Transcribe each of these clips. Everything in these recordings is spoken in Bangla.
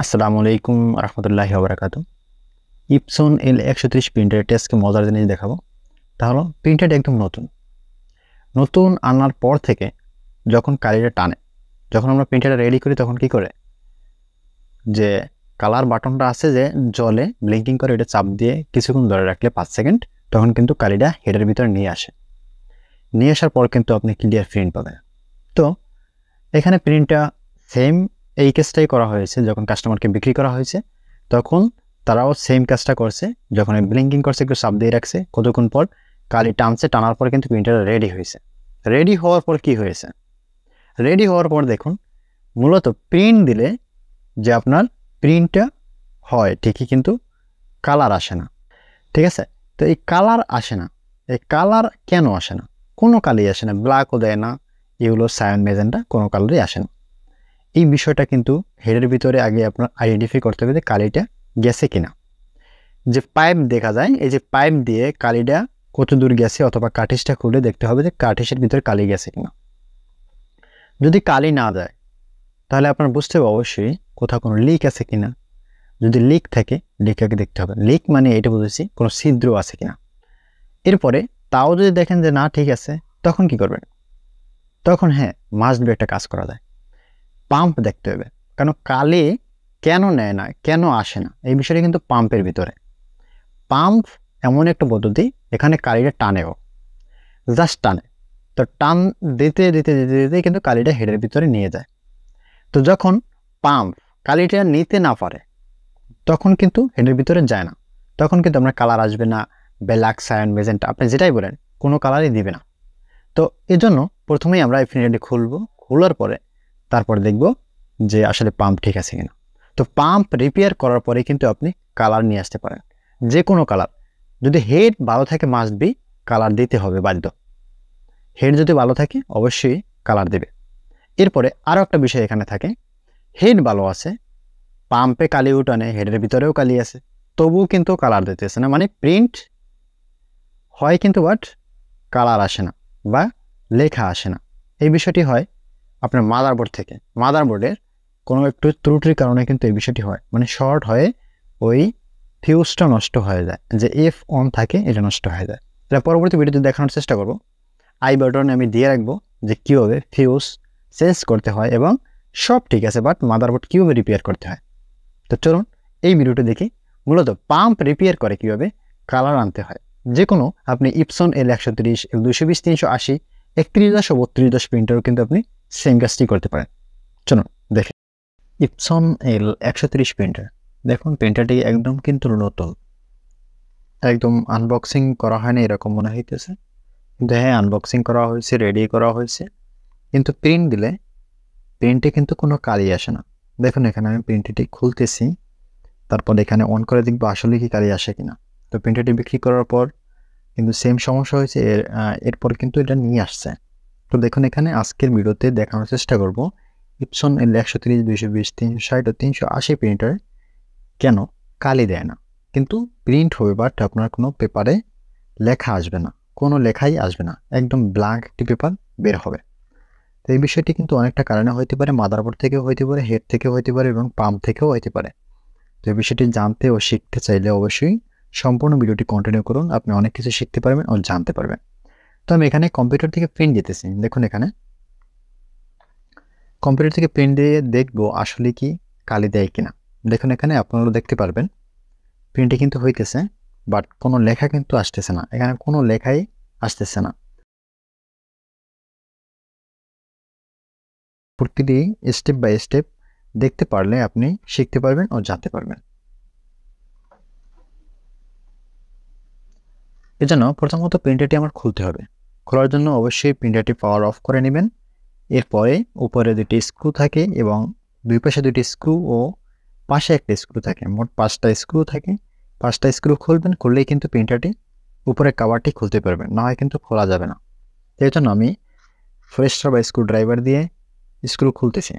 আসসালামু আলাইকুম রহমতুল্লাহি ওয়া বারাকাতুহু। ইপসন L130 প্রিন্টারের টেস্টকে মজার জিনিস দেখাবো। তাহলে প্রিন্টারটা একদম নতুন নতুন আনার পর থেকে যখন কালিটা টানে, যখন আমরা প্রিন্টারটা রেডি করি তখন কি করে, যে কালার বাটনটা আছে যে জলে ব্লিঙ্কিং করে, এটা চাপ দিয়ে কিছুক্ষণ ধরে রাখলে 5 সেকেন্ড, তখন কিন্তু কালিটা হেডের ভিতরে নিয়ে আসার পর কিন্তু আপনি ক্লিয়ার প্রিন্ট পাবেন। তো এখানে প্রিন্টটা সেম এই কেসটাই করা হয়েছে। যখন কাস্টমারকে বিক্রি করা হয়েছে তখন তারাও সেম কাজটা করছে, যখন ব্লিঙ্কিং করছে একটু চাপ দিয়ে রাখছে, কতক্ষণ পর কালি টানছে, টানার পর কিন্তু প্রিন্টার রেডি হয়েছে। রেডি হওয়ার পর কি হয়েছে, রেডি হওয়ার পর দেখুন মূলত প্রিন্ট দিলে যে আপনার প্রিন্টটা হয় ঠিকই, কিন্তু কালার আসে না। ঠিক আছে, তো এই কালার আসে না, এই কালার কেন আসে না? কোনো কালি আসে না, ব্ল্যাকও দেয় না, ইয়েলো, সায়ান, মেজেন্টা, কোনো কালারই আসে না। এই বিষয়টা কিন্তু হেডের ভিতরে আগে আপনার আইডেন্টিফাই করতে হবে যে কালিটা গেছে কিনা। যে পাইপ দেখা যায়, এই যে পাইপ দিয়ে কালিটা কত দূর গেছে, অথবা কাঠিসটা খুলে দেখতে হবে যে কাঠিসের ভিতরে কালি গেছে কিনা। যদি কালি না যায় তাহলে আপনার বুঝতে হবে অবশ্যই কোথাও কোনো লিক আছে কিনা। যদি লিক থাকে, লিক আগে দেখতে হবে। লিক মানে এটা বুঝেছি কোনো ছিদ্র আছে কিনা। এরপরে তাও যদি দেখেন যে না ঠিক আছে, তখন কি করবেন? তখন হ্যাঁ, মাস্ট বি একটা কাজ করা যায়, পাম্প দেখতে হবে। কারণ কালি কেন নেয় না, কেন আসে না, এই বিষয়টা কিন্তু পাম্পের ভিতরে। পাম্প এমন একটা পদ্ধতি, এখানে কালিটা টানেও, জাস্ট টানে। তো টান দিতে দিতে দিতে দিতে কিন্তু কালিটা হেডের ভিতরে নিয়ে যায়। তো যখন পাম্প কালিটা নিতে না পারে তখন কিন্তু হেডের ভিতরে যায় না, তখন কিন্তু আপনার কালার আসবে না, ব্ল্যাক, সায়ান, মেজেন্টা, আপনি যেটাই বলেন কোনো কালারই দিবে না। তো এই জন্য প্রথমেই আমরা এই প্রিন্টারটি খুলবো, খোলার পরে তারপর দেখব যে আসলে পাম্প ঠিক আছে কিনা। তো পাম্প রিপেয়ার করার পরে কিন্তু আপনি কালার নিয়ে আসতে পারেন, যে কোনো কালার। যদি হেড ভালো থাকে মাস্ট বি কালার দিতে হবে, বাধ্য। হেড যদি ভালো থাকে অবশ্যই কালার দেবে। এরপরে আরও একটা বিষয় এখানে থাকে, হেড ভালো আছে, পাম্পে কালি উঠানে, হেডের ভিতরেও কালি আছে, তবুও কিন্তু কালার দিতেছে না, মানে প্রিন্ট হয় কিন্তু বাট কালার আসে না বা লেখা আসে না। এই বিষয়টি হয় আপনার মাদারবোর্ড থেকে। মাদারবোর্ডের কোনো একটু ত্রুটির কারণে কিন্তু এই বিষয়টি হয়, মানে শর্ট হয়ে ওই ফিউজটা নষ্ট হয়ে যায়, যে এফ অন থাকে এটা নষ্ট হয়ে যায়। এটা পরবর্তী ভিডিওতে দেখানোর চেষ্টা করব। আই বাটনে আমি দিয়ে রাখবো যে কীভাবে ফিউজ চেঞ্জ করতে হয়, এবং সব ঠিক আছে বাট মাদারবোর্ড কীভাবে রিপেয়ার করতে হয়। তো চলুন এই ভিডিওটা দেখি মূলত পাম্প রিপেয়ার করে কীভাবে কালার আনতে হয়। যে কোনো আপনি ইপসন L130, L220, 380, 3110, 3210 প্রিন্টারও কিন্তু আপনি সেম কাজটি করতে পারেন। চলুন দেখে। ইপসন L130 প্রিন্টার, দেখুন প্রিন্টারটি একদম কিন্তু নতুন, একদম আনবক্সিং করা হয়নি এরকম মনে হইতেছে, কিন্তু হ্যাঁ আনবক্সিং করা হয়েছে, রেডি করা হয়েছে, কিন্তু প্রিন্ট দিলে প্রিন্টে কিন্তু কোনো কালি আসে না। দেখুন এখানে আমি প্রিন্টারটি খুলতেছি, তারপর এখানে অন করে দেখবো আসলে কি কালি আসে কিনা। তো প্রিন্টারটি বিক্রি করার পর কিন্তু সেম সমস্যা হয়েছে, এরপর কিন্তু এটা নিয়ে আসছে। তো দেখুন এখানে আজকের ভিডিওতে দেখানোর চেষ্টা করব ইপসন L130, 220, 360 ও 380 প্রিন্টার কেন কালি দেয় না, কিন্তু প্রিন্ট হবে বাট আপনার কোনো পেপারে লেখা আসবে না, কোনো লেখাই আসবে না, একদম ব্ল্যাঙ্ক একটি পেপার বের হবে। তো এই বিষয়টি কিন্তু অনেকটা কারণে হইতে পারে, মাদারবোর্ড থেকেও হইতে পারে, হেড থেকেও হইতে পারে, এবং পাম্প থেকেও হইতে পারে। তো এই বিষয়টি জানতে ও শিখতে চাইলে অবশ্যই সম্পূর্ণ ভিডিওটি কন্টিনিউ করুন, আপনি অনেক কিছু শিখতে পারবেন ও জানতে পারবেন। তো আমি এখানে কম্পিউটার থেকে প্রিন্ট দিতেছি, দেখুন এখানে কম্পিউটার থেকে প্রিন্ট দিয়ে দেখবো আসলে কি কালি দেয় কিনা। দেখুন এখানে আপনারা দেখতে পারবেন প্রিন্টে কিন্তু হইতেছে, বাট কোনো লেখা কিন্তু আসতেছে না, এখানে কোনো লেখাই আসতেছে না। প্রতিটি স্টেপ বাই স্টেপ দেখতে পারলে আপনি শিখতে পারবেন ও জানতে পারবেন। এজন্য প্রথমত প্রিন্টারটি আমার খুলতে হবে। খোলার জন্য অবশ্যই প্রিন্টারটি পাওয়ার অফ করে নেবেন। এরপরে উপরে দুটি স্ক্রু থাকে এবং দুই পাশে দুটি স্ক্রু ও পাশে একটা স্ক্রু থাকে, মোট 5টা স্ক্রু থাকে। 5টা স্ক্রু খুলবেন, খুললেই কিন্তু প্রিন্টারটি উপরের কভারটি খুলতে পারবেন, না হয় কিন্তু খোলা যাবে না। এই জন্য আমি ফ্রেস্টার বা স্ক্রু ড্রাইভার দিয়ে স্ক্রু খুলতেছি।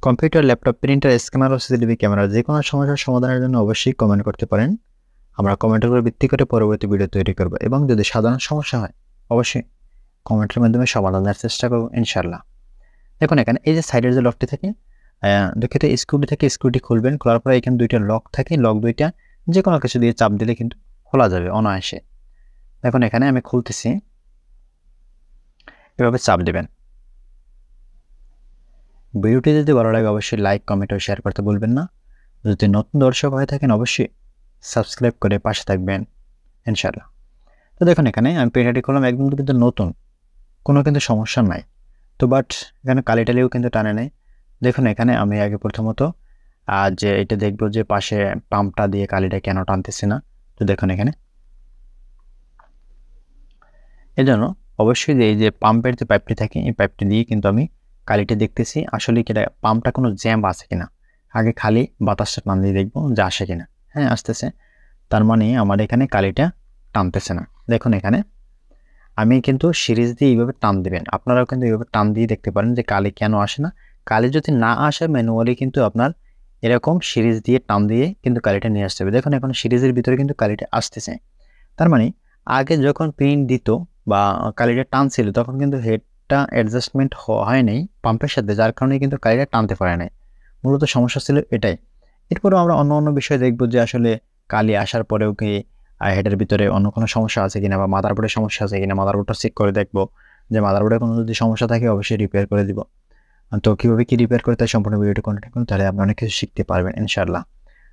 কম্পিউটার, ল্যাপটপ, প্রিন্টার, স্ক্যানার ও সিসিটিভি ক্যামেরা যে কোনো সমস্যার সমাধানের জন্য অবশ্যই কমেন্ট করতে পারেন। আমরা কমেন্টের উপর ভিত্তি করে পরবর্তী ভিডিও তৈরি করব, এবং যদি সাধারণ সমস্যা হয় অবশ্যই কমেন্টের মাধ্যমে সমাধানের চেষ্টা করব ইনশাআল্লাহ। দেখুন এখানে এই যে সাইডের যে লকটি থাকে, দুঃখিত, স্ক্রুটি থেকে স্ক্রুটি খুলবেন, খোলার পরে এখানে দুইটা লক থাকে, লক দুইটা যে কোনো কিছু দিয়ে চাপ দিলে কিন্তু খোলা যাবে অনায়াসে। দেখুন এখানে আমি খুলতেছি, এভাবে চাপ দেবেন। ভিডিওটি যদি ভালো লাগে অবশ্যই লাইক, কমেন্ট ও শেয়ার করতে ভুলবেন না। যদি নতুন দর্শক হয়ে থাকেন অবশ্যই সাবস্ক্রাইব করে পাশে থাকবেন ইনশাআল্লাহ। তো দেখুন এখানে আমি প্রিন্টারটি খুললাম, একদম কিন্তু নতুন, কোনো কিন্তু সমস্যা নাই। তো বাট এখানে কালিটালিও কিন্তু টানে নেই। দেখুন এখানে আমি আগে প্রথমত যে এটা দেখবো যে পাশে পাম্পটা দিয়ে কালিটা কেন টানতেছে না। তো দেখুন এখানে এজন্য অবশ্যই এই যে পাম্পের যে পাইপটি থাকে এই পাইপটি দিয়ে কিন্তু আমি কালিটা দেখতেছি আসলে কি পাম্পটা কোনো জ্যাম আছে কিনা। আগে খালি বাতাসটা টান দিয়ে দেখবো যে আসে কিনা। হ্যাঁ আসতেছে, তার মানে আমার এখানে কালিটা টানতেছে না। দেখুন এখানে আমি কিন্তু সিরিজ দিয়ে এইভাবে টান দিবেন, আপনারাও কিন্তু এইভাবে টান দিয়ে দেখতে পারেন যে কালি কেন আসে না। কালি যদি না আসে ম্যানুয়ালি কিন্তু আপনার এরকম সিরিজ দিয়ে টান দিয়ে কিন্তু কালিটা নিয়ে আসতে হবে। দেখুন এখন সিরিজের ভিতরে কিন্তু কালিটা আসতেছে, তার মানে আগে যখন প্রিন্ট দিত বা কালিটা টানছিল তখন কিন্তু হেডটা অ্যাডজাস্টমেন্ট হয় নাই পাম্পের সাথে, যার কারণে কিন্তু কালিটা টানতে পারে নাই। মূলত সমস্যা ছিল এটাই। এরপরেও আমরা অন্য অন্য বিষয় দেখব যে আসলে কালি আসার পরেও কি হেডের ভিতরে অন্য কোনো সমস্যা আছে কিনা বা মাদারবোর্ডের সমস্যা আছে কিনা, মাদারবোর্ডটা চেক করে দেখবো যে মাদারবোর্ডে কোনো যদি সমস্যা থাকে অবশ্যই রিপেয়ার করে দিব। তো কীভাবে কি রিপেয়ার করে তাই সম্পূর্ণ ভিডিওটি কন্টিনিউ করুন, তাহলে আপনি অনেক কিছু শিখতে পারবেন ইনশাআল্লাহ।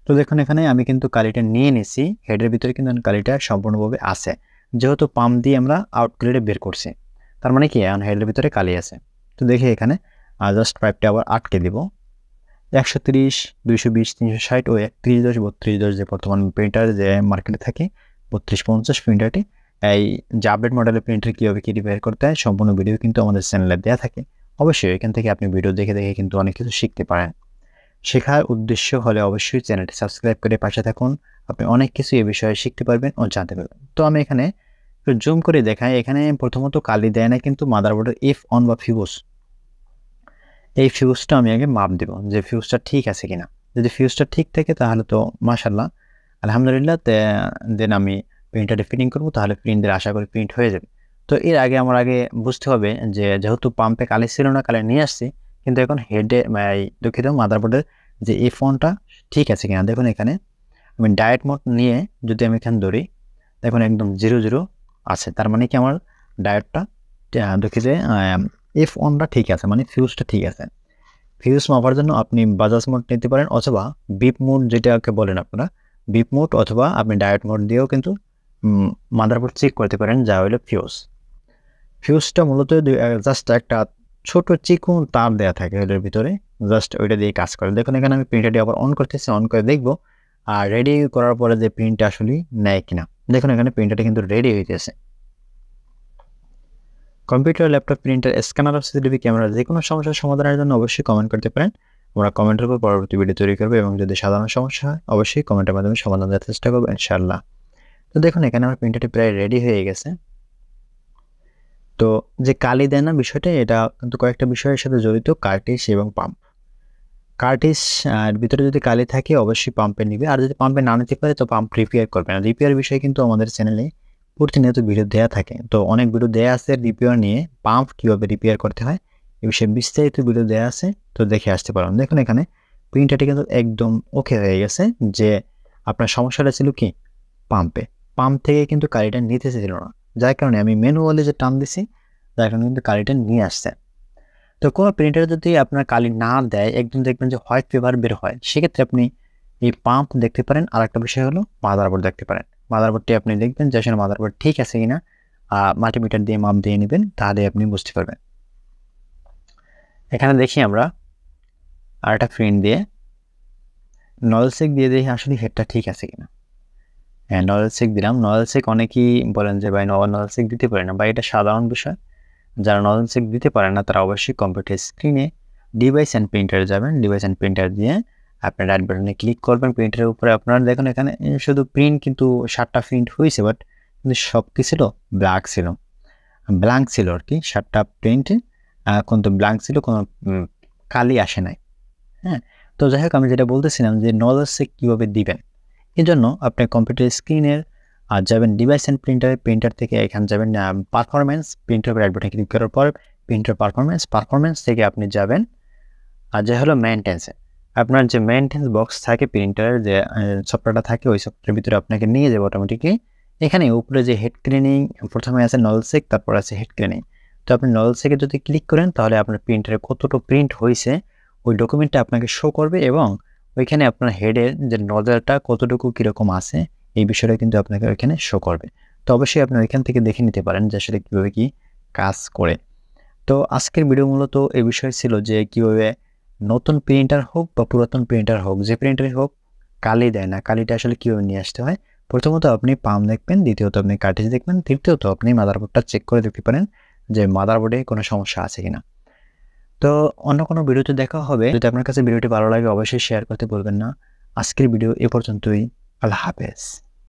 তো দেখুন এখানে আমি কিন্তু কালিটা নিয়ে নিছি, হেডের ভিতরে কিন্তু কালিটা সম্পূর্ণভাবে আছে, যেহেতু পাম্প দিয়ে আমরা আউটগ্রেডে বের করছি, তার মানে কি এখন হেডের ভিতরে কালি আছে। তো দেখি এখানে জাস্ট পাইপটা আবার আটকে দিব। 130, 220, 360 ও 3110, 3210 যে বর্তমান প্রিন্টার যে মার্কেটে থাকে 3250 প্রিন্টারটি, এই যে আপডেট মডেলের প্রিন্টার কীভাবে কি রিপেয়ার করতে হয় সম্পূর্ণ ভিডিও কিন্তু আমাদের চ্যানেলে দেওয়া থাকে। অবশ্যই এখান থেকে আপনি ভিডিও দেখে দেখে কিন্তু অনেক কিছু শিখতে পারেন। শেখার উদ্দেশ্য হলে অবশ্যই চ্যানেলটি সাবস্ক্রাইব করে পাশে থাকুন, আপনি অনেক কিছু এই বিষয়ে শিখতে পারবেন ও জানতে পারবেন। তো আমি এখানে জুম করে দেখাই, এখানে প্রথমত কালি দেয় না কিন্তু মাদারবোর্ডের এফ অন বা ফিউজ, এই ফিউজটা আমি আগে মাপ দেব যে ফিউজটা ঠিক আছে কিনা। যদি ফিউজটা ঠিক থাকে তাহলে তো মাশাআল্লাহ আলহামদুলিল্লাহ, দেন আমি প্রিন্টারটি ফিটিং করবো, তাহলে প্রিন্টের আশা করি প্রিন্ট হয়ে যাবে। তো এর আগে আমার বুঝতে হবে যে যেহেতু পাম্পে কালি ছিল না, কালি নিয়ে আসছি, কিন্তু এখন হেডে দুঃখিত মাদারবোর্ডের যে এই ফোনটা ঠিক আছে কিনা। দেখুন এখানে আমি ডায়েট মোড নিয়ে যদি আমি এখানে ধরি, দেখুন একদম 00 আছে, তার মানে কি আমার ডায়েটটা দুঃখিত F1টা ঠিক আছে, মানে ফিউজটা ঠিক আছে। ফিউজ মাপার জন্য আপনি বাজাজ মোড নিতে পারেন অথবা বিপ মোড যেটাকে বলেন আপনারা, বিপ মোড অথবা আপনি ডায়েট মোড দিয়েও কিন্তু মাদারবোর্ড চেক করতে পারেন, যা হলো ফিউজ। ফিউজটা মূলত জাস্ট একটা ছোট চিকন তার দেওয়া থাকে এর ভিতরে, জাস্ট ওইটা দিয়ে কাজ করে। দেখুন এখানে আমি প্রিন্টারটি আবার অন করতেছি, অন করে দেখবো আর রেডি করার পরে যে প্রিন্টটা আসলে নেয় কিনা। দেখুন এখানে প্রিন্টারটা কিন্তু রেডি হইতেছে। Computer, laptop, printer, scanner, CCTV camera যে কোনো সমস্যার সমাধানের জন্য অবশ্যই কমেন্ট করতে পারেন, আমরা কমেন্টের উপর পরবর্তী ভিডিও তৈরি করবো এবং যদি সাধারণ সমস্যা হয় অবশ্যই কমেন্টের মাধ্যমে সমাধান দেওয়ার চেষ্টা করবো ইনশাআল্লাহ। তো দেখুন এখানে আমার প্রিন্টারটি প্রায় রেডি হয়ে গেছে। তো যে কালি দেয় না বিষয়টা, এটা কিন্তু কয়েকটা বিষয়ের সাথে জড়িত, কার্টিজ এবং পাম্প। কার্টিজ এর ভিতরে যদি কালি থাকে অবশ্যই পাম্পে নিবে, আর যদি পাম্পে না নিতে পারে তো পাম্প রিপেয়ার করবে না। রিপেয়ার বিষয়ে কিন্তু আমাদের চ্যানেলে প্রতিনিয়ত ভিডিও দেওয়া থাকে, তো অনেক ভিডিও দেওয়া আছে রিপেয়ার নিয়ে, পাম্প কীভাবে রিপেয়ার করতে হয় এই বিষয়ে বিস্তারিত ভিডিও দেওয়া আছে, তো দেখে আসতে পারেন। দেখুন এখানে প্রিন্টারটি কিন্তু একদম ওকে হয়ে গেছে, যে আপনার সমস্যাটা ছিল কি পাম্পে, পাম্প থেকে কিন্তু কালিটা নিতে ছিল না, যার কারণে আমি ম্যানুয়ালি যে টান দিছি যার কারণে কিন্তু কালিটা নিয়ে আসছে। তো কোনো প্রিন্টার যদি আপনার কালি না দেয়, একদম দেখবেন যে হোয়াইট পেপার বের হয়, সেক্ষেত্রে আপনি এই পাম্প দেখতে পারেন। আর একটা বিষয় হলো মাদারবোর্ড দেখতে পারেন, মাদারবোর্ডটি আপনি দেখবেন যে আসলে মাদারবোর্ড ঠিক আছে কিনা, মাল্টিমিটার দিয়ে মাপ দিয়ে নেবেন, তাহলে আপনি বুঝতে পারবেন। এখানে দেখি আমরা আর একটা প্রিন্ট দিয়ে নজল চেক দিয়ে দেখি আসলে হেডটা ঠিক আছে কিনা। হ্যাঁ নজল চেক দিলাম। নজল চেক অনেকেই বলেন যে ভাই নজল চেক দিতে পারে না, বা এটা সাধারণ বিষয়। যারা নজল চেক দিতে পারে না তারা অবশ্যই কম্পিউটার স্ক্রিনে ডিভাইস অ্যান্ড প্রিন্টারে যাবেন, ডিভাইস অ্যান্ড প্রিন্টার দিয়ে আপনার রাইট বাটনে ক্লিক করবেন। প্রিন্টারের উপরে আপনারা দেখুন এখানে শুধু প্রিন্ট কিন্তু 7টা প্রিন্ট হয়েছে, বাট কিন্তু সব কি ছিল ব্ল্যাঙ্ক ছিল আর কি। 7টা প্রিন্ট কিন্তু ব্ল্যাঙ্ক ছিল, কোনো কালি আসে নাই। হ্যাঁ, তো যাই হোক আমি যেটা বলতেছিলাম যে নজল চেক কীভাবে দিবেন, এই জন্য আপনি কম্পিউটার স্ক্রিনের যাবেন ডিভাইস অ্যান্ড প্রিন্টার থেকে এখানে যাবেন পারফরমেন্স, প্রিন্টার রাইট বাটনে ক্লিক করার পর প্রিন্টার পারফরমেন্স থেকে আপনি যাবেন আর যে হলো মেইনটেন্সে, আপনার যে মেইনটেন্স বক্স থাকে প্রিন্টারের যে সফটওয়্যারটা থাকে, ওই সফটওয়্যারের ভিতরে আপনাকে নিয়ে যাবে অটোমেটিকলি। এখানে উপরে যে হেড ক্লিনিং প্রথমে আছে নজল চেক, তারপর আছে হেড ক্লিনিং। তো আপনি নজল চেকে যদি ক্লিক করেন তাহলে আপনার প্রিন্টারে কতটুকু প্রিন্ট হয়েছে ওই ডকুমেন্টটা আপনাকে শো করবে, এবং ওইখানে আপনার হেডের যে নজলটা কতটুকু কীরকম আছে এই বিষয়টা কিন্তু আপনাকে ওইখানে শো করবে। তো অবশ্যই আপনি ওইখান থেকে দেখে নিতে পারেন যে আসলে কীভাবে কী কাজ করে। তো আজকের ভিডিও মূলত এই বিষয় ছিল যে কীভাবে নতুন প্রিন্টার হোক বা পুরাতন প্রিন্টার হোক, যে প্রিন্টারই হোক, কালি দেয় না, কালিটা আসলে কীভাবে নিয়ে আসতে হয়। প্রথমত আপনি পাম্প দেখবেন, দ্বিতীয়ত আপনি কার্ট্রিজ দেখবেন, তৃতীয়ত আপনি মাদারবোর্ডটা চেক করে দেখতে পারেন যে মাদারবোর্ডে কোনো সমস্যা আছে কিনা। তো অন্য কোনো ভিডিওতে দেখা হবে। যদি আপনার কাছে ভিডিওটি ভালো লাগে অবশ্যই শেয়ার করতে ভুলবেন না। আজকের ভিডিও এ পর্যন্তই। আল্লাহ হাফেজ।